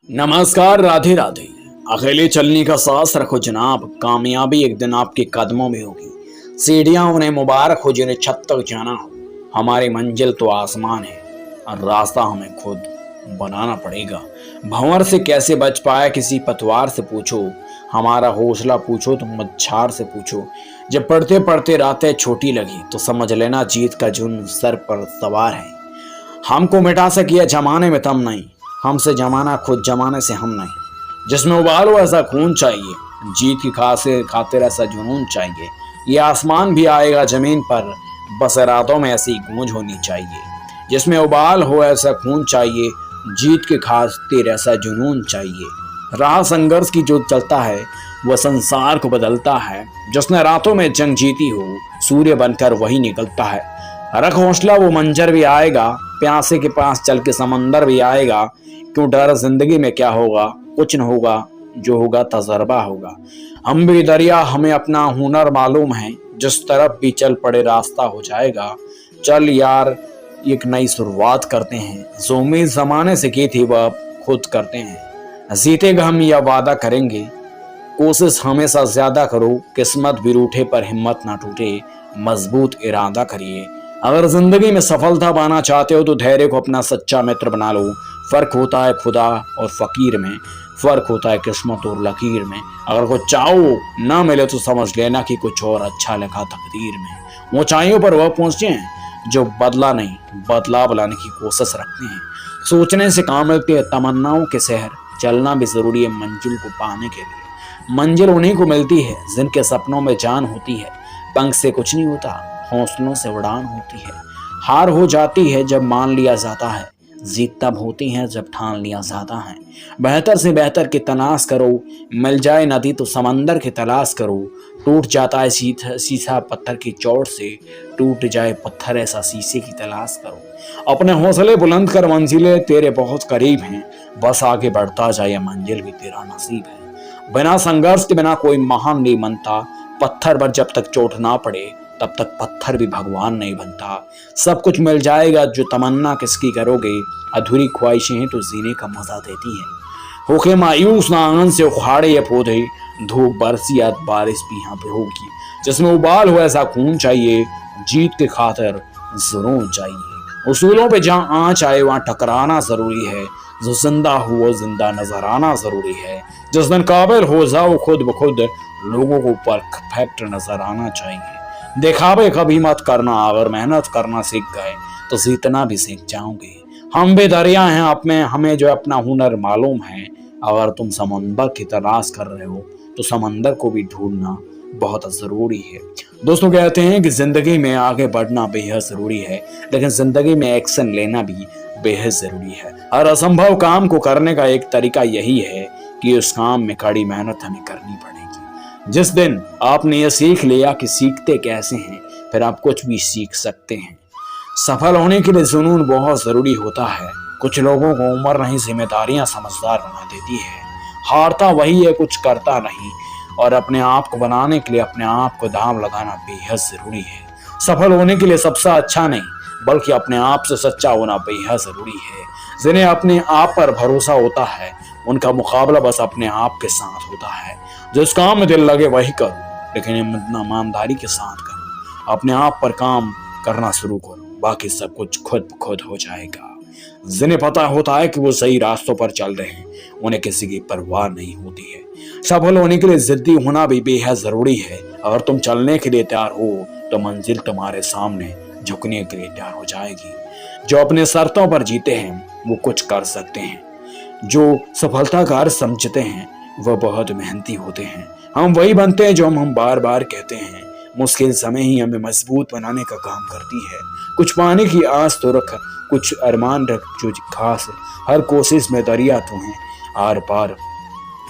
नमस्कार, राधे राधे। अकेले चलने का साहस रखो जनाब, कामयाबी एक दिन आपके कदमों में होगी। सीढ़ियां उन्हें मुबारक हो जिन्हें छत तक जाना हो। हमारी मंजिल तो आसमान है और रास्ता हमें खुद बनाना पड़ेगा। भंवर से कैसे बच पाया किसी पतवार से पूछो, हमारा हौसला पूछो तो मच्छर से पूछो। जब पढ़ते पढ़ते रातें छोटी लगी तो समझ लेना जीत का जुनून सर पर सवार है। हमको मिटा सकिए जमाने में तम नहीं, हमसे जमाना खुद जमाने से हम नहीं। जिसमें उबालो ऐसा खून चाहिए, जीत की खातिर ऐसा जुनून चाहिए। ये आसमान भी आएगा जमीन पर, बस रातों में ऐसी गूंज होनी चाहिए। जिसमें उबाल हो ऐसा खून चाहिए, जीत की खातिर ऐसा जुनून चाहिए। राह संघर्ष की जो चलता है वह संसार को बदलता है। जिसने रातों में जंग जीती हो, सूर्य बनकर वही निकलता है। रख हौसला, वो मंजर भी आएगा। प्यासे के पास चल के समंदर भी आएगा। क्यों डर, जिंदगी में क्या होगा, कुछ न होगा, जो होगा तजर्बा होगा। हम भी दरिया, हमें अपना हुनर मालूम है। जिस तरफ भी चल पड़े रास्ता हो जाएगा। चल यार, एक नई शुरुआत करते हैं। जो उम्मीद जमाने से की थी वह खुद करते हैं। जीतेगा हम, यह वादा करेंगे। कोशिश हमेशा ज्यादा करो, किस्मत भी रूठे पर हिम्मत ना टूटे। मजबूत इरादा करिए। अगर जिंदगी में सफलता पाना चाहते हो तो धैर्य को अपना सच्चा मित्र बना लो। फर्क होता है खुदा और फकीर में, फर्क होता है किस्मत और लकीर में। अगर कुछ चाहो ना मिले तो समझ लेना कि कुछ और अच्छा लिखा तकदीर में। ऊंचाइयों पर वह पहुंचे हैं जो बदला नहीं, बदलाव लाने की कोशिश रखते हैं। सोचने से काम मिलती है तमन्नाओं के शहर, चलना भी जरूरी है मंजिल को पाने के लिए। मंजिल उन्हीं को मिलती है जिनके सपनों में जान होती है। पंख से कुछ नहीं होता, हौसलों से उड़ान होती है। हार हो जाती है जब मान लिया जाता है, जीत तब होती है जब ठान लिया जाता है। बेहतर से बेहतर की तलाश करो, मिल जाए नदी तो समंदर की तलाश करो। टूट जाता है शीशा पत्थर की चोट से, टूट जाए पत्थर ऐसा शीशे की तलाश करो। अपने हौसले बुलंद कर, मंजिलें तेरे बहुत करीब हैं। बस आगे बढ़ता जाए, मंजिल भी तेरा नसीब है। बिना संघर्ष के बिना कोई महान नहीं बनता। पत्थर पर जब तक चोट ना पड़े तब तक पत्थर भी भगवान नहीं बनता। सब कुछ मिल जाएगा जो तमन्ना किसकी करोगे। अधूरी ख्वाहिशें तो जीने का मजा देती है। होके मायूस ना आंगन से उखाड़े ये पौधे, धूप बरसी या बारिश भी यहाँ पे होगी। जिसमें उबाल हो ऐसा खून चाहिए, जीत के खातिर जरूर चाहिए। उसूलों पे जहाँ आँच आए वहाँ टकराना जरूरी है। जो जिंदा हो वो जिंदा नजर आना जरूरी है। जिस दिन काबिल हो जाओ खुद ब खुद, लोगों को परफेक्ट नजर आना चाहिए। दिखावे कभी मत करना, अगर मेहनत करना सीख गए तो जीतना भी सीख जाओगे। हम भी दरिया हैं आप में, हमें जो अपना हुनर मालूम है। अगर तुम समंदर की तलाश कर रहे हो तो समंदर को भी ढूंढना बहुत जरूरी है। दोस्तों, कहते हैं कि जिंदगी में आगे बढ़ना बेहद जरूरी है, लेकिन जिंदगी में एक्शन लेना भी बेहद जरूरी है। हर असंभव काम को करने का एक तरीका यही है कि उस काम में कड़ी मेहनत हमें करनी पड़ेगी। जिस दिन आपने यह सीख लिया कि सीखते कैसे हैं, फिर आप कुछ भी सीख सकते हैं। सफल होने के लिए जुनून बहुत जरूरी होता है। कुछ लोगों को उम्र नहीं, जिम्मेदारियां समझदार बना देती है। हारता वही है, कुछ करता नहीं। और अपने आप को बनाने के लिए अपने आप को दांव लगाना बेहद जरूरी है। सफल होने के लिए सबसे अच्छा नहीं, बल्कि अपने आप से सच्चा होना बेहद जरूरी है। जिन्हें अपने आप पर भरोसा होता है, उनका मुकाबला बस अपने आप के साथ होता है। जिस काम में दिल लगे वही करो, लेकिन ईमानदारी के साथ करो। अपने आप पर काम करना शुरू करो, बाकी सब कुछ खुद ब खुद हो जाएगा। जिन्हें पता होता है कि वो सही रास्तों पर चल रहे हैं, उन्हें किसी की परवाह नहीं होती है। सफल होने के लिए जिद्दी होना भी बेहद जरूरी है। अगर तुम चलने के लिए तैयार हो तो मंजिल तुम्हारे सामने झुकने के लिए तैयार हो जाएगी। जो अपने शर्तों पर जीते हैं वो कुछ कर सकते हैं। जो सफलता का अर्थ समझते हैं वह बहुत मेहनती होते हैं। हम वही बनते हैं जो हम बार बार कहते हैं। मुश्किल समय ही हमें मजबूत बनाने का काम करती है। कुछ पाने की आस तो रख, कुछ अरमान रख जो खास है। हर कोशिश में दरिया तो है आर पार।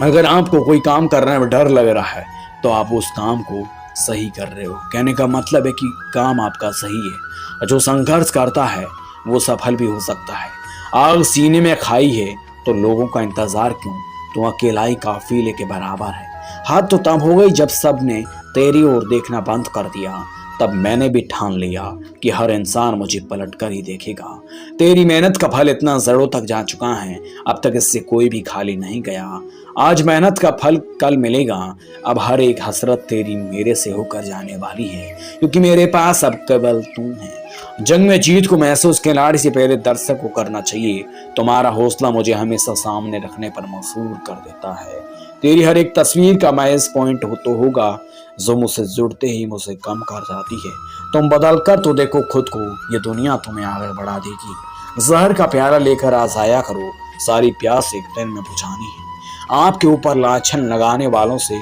अगर आपको कोई काम करने में डर लग रहा है तो आप उस काम को सही कर रहे हो। कहने का मतलब है कि काम आपका सही है। जो संघर्ष करता है वो सफल भी हो सकता है। आग सीने में खाई है तो लोगों का इंतजार क्यों, तो अकेला ही काफिले के बराबर है। हाथ तो तब हो गई जब सब ने तेरी ओर देखना बंद कर दिया। तब मैंने भी ठान लिया कि हर इंसान मुझे पलट कर ही देखेगा। तेरी मेहनत का फल इतना जड़ों तक जा चुका है, अब तक इससे कोई भी खाली नहीं गया। आज मेहनत का फल कल मिलेगा। अब हर एक हसरत तेरी मेरे से होकर जाने वाली है, क्योंकि मेरे पास अब केवल तू है। जंग में जीत को महसूस खिलाड़ी से पहले दर्शक को करना चाहिए। तुम्हारा हौसला मुझे हमेशा सामने रखने पर मजबूर कर देता है। तेरी हर एक तस्वीर का माइनस पॉइंट तो होगा, जो मुझसे जुड़ते ही मुझे कम कर जाती है। तुम बदल कर तो देखो खुद को, ये दुनिया तुम्हें आगे बढ़ा देगी। जहर का प्याला लेकर आ जाया करो, सारी प्यास एक दिन में बुझानी है। आपके ऊपर लाछन लगाने वालों से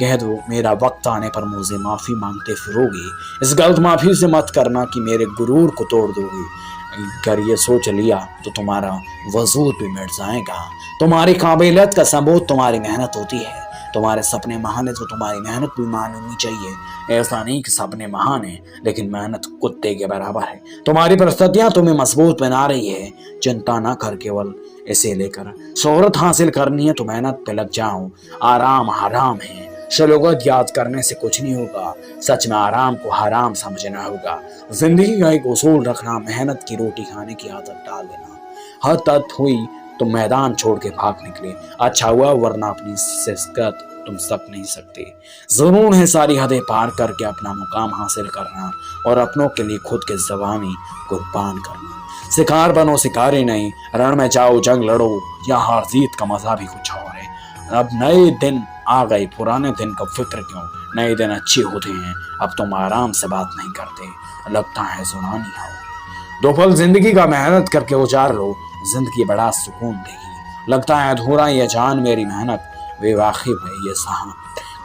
कह दो, मेरा वक्त आने पर मुझे माफी मांगते फिरोगे। इस गलत माफी से मत करना कि मेरे गुरूर को तोड़ दोगे। अगर ये सोच लिया तो तुम्हारा वजूद भी मिट जाएगा। तुम्हारी काबिलियत का सबूत तुम्हारी मेहनत होती है। तुम्हारे सपने महान है तो तुम्हारी मेहनत भी महान होनी चाहिए। ऐसा नहीं कि सपने महान है लेकिन मेहनत कुत्ते के बराबर है। तुम्हारी परिस्थितियां तुम्हें मजबूत बना रही है, चिंता ना कर, केवल इसे लेकर शोहरत हासिल करनी है तो मेहनत पे लग जाओ। आराम हराम है, शलोगत याद करने से कुछ नहीं होगा। सच में आराम को हराम समझना होगा। जिंदगी का एक उसूल रखना, मेहनत की रोटी खाने की आदत डाल देना। हर तत हुई तो मैदान छोड़ के भाग निकले, अच्छा हुआ, वरना अपनी शिकस्त तुम सक नहीं सकते। जरूर है सारी हदें पार करके अपना मुकाम हासिल करना और अपनों के लिए खुद के जवानी कुर्बान करना। शिकार बनो शिकारी नहीं, रण में जाओ जंग लड़ो, या हार जीत का मजा भी कुछ और है। अब नए दिन आ गए, पुराने दिन का फिक्र क्यों, नए दिन अच्छे होते हैं। अब तुम आराम से बात नहीं करते, लगता है जुनानी हो। दो पल जिंदगी का मेहनत करके उजार लो, जिंदगी बड़ा सुकून देगी। लगता है अधूरा ये जान मेरी मेहनत, बेवाकिफ है ये सहा।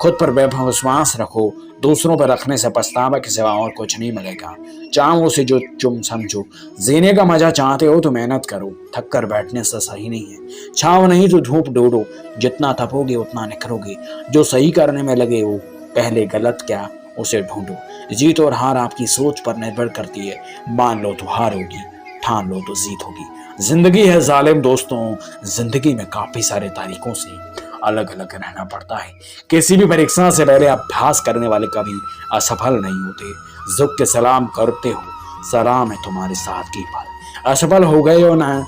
खुद पर विश्वास रखो, दूसरों पर रखने से पछतावा के सिवा और कुछ नहीं मिलेगा। चाहो उसे जो तुम समझो, जीने का मजा चाहते हो तो मेहनत करो, थक कर बैठने से सही नहीं है। छाव नहीं तो धूप ढूंढो, जितना तपोगे उतना निखरोगे। जो सही करने में लगे हो, पहले गलत क्या उसे ढूंढो। जीत और हार आपकी सोच पर निर्भर करती है। मान लो तो हार होगी, ठान लो तो जीत होगी। जिंदगी है जालिम दोस्तों, जिंदगी में काफी सारे तरीकों से अलग अलग रहना पड़ता है। किसी भी परीक्षा से पहले अभ्यास करने वाले कभी असफल नहीं होते। झुक के सलाम करते हो, सलाम है तुम्हारे साथ की पर। असफल हो गए हो ना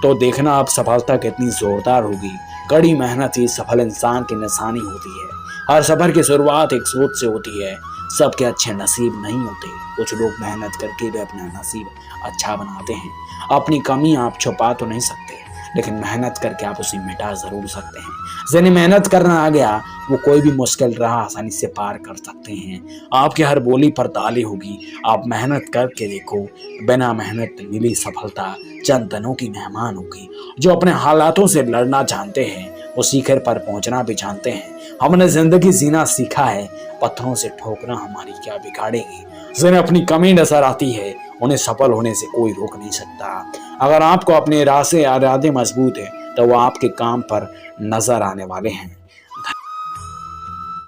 तो देखना अब सफलता कितनी जोरदार होगी। कड़ी मेहनत ही सफल इंसान की निशानी होती है। हर सफर की शुरुआत एक सोच से होती है। सबके अच्छे नसीब नहीं होते, कुछ लोग मेहनत करके भी अपना नसीब अच्छा बनाते हैं। अपनी कमी आप छुपा तो नहीं सकते, लेकिन मेहनत करके आप उसे मिटा जरूर सकते हैं। जिन्हें मेहनत करना आ गया वो कोई भी मुश्किल राह आसानी से पार कर सकते हैं। आपकी हर बोली पर ताली होगी। आप मेहनत करके देखो, बिना मेहनत मिली सफलता चंद दिनों की मेहमान होगी। जो अपने हालातों से लड़ना जानते हैं वो शिखर पर पहुंचना भी जानते हैं। हमने जिंदगी जीना सीखा है, पत्थरों से ठोकना हमारी क्या बिगाड़ेगी। जिन्हें अपनी कमी नजर आती है उन्हें सफल होने से कोई रोक नहीं सकता। अगर आपको अपने इरादे मजबूत है तो वो आपके काम पर नजर आने वाले हैं।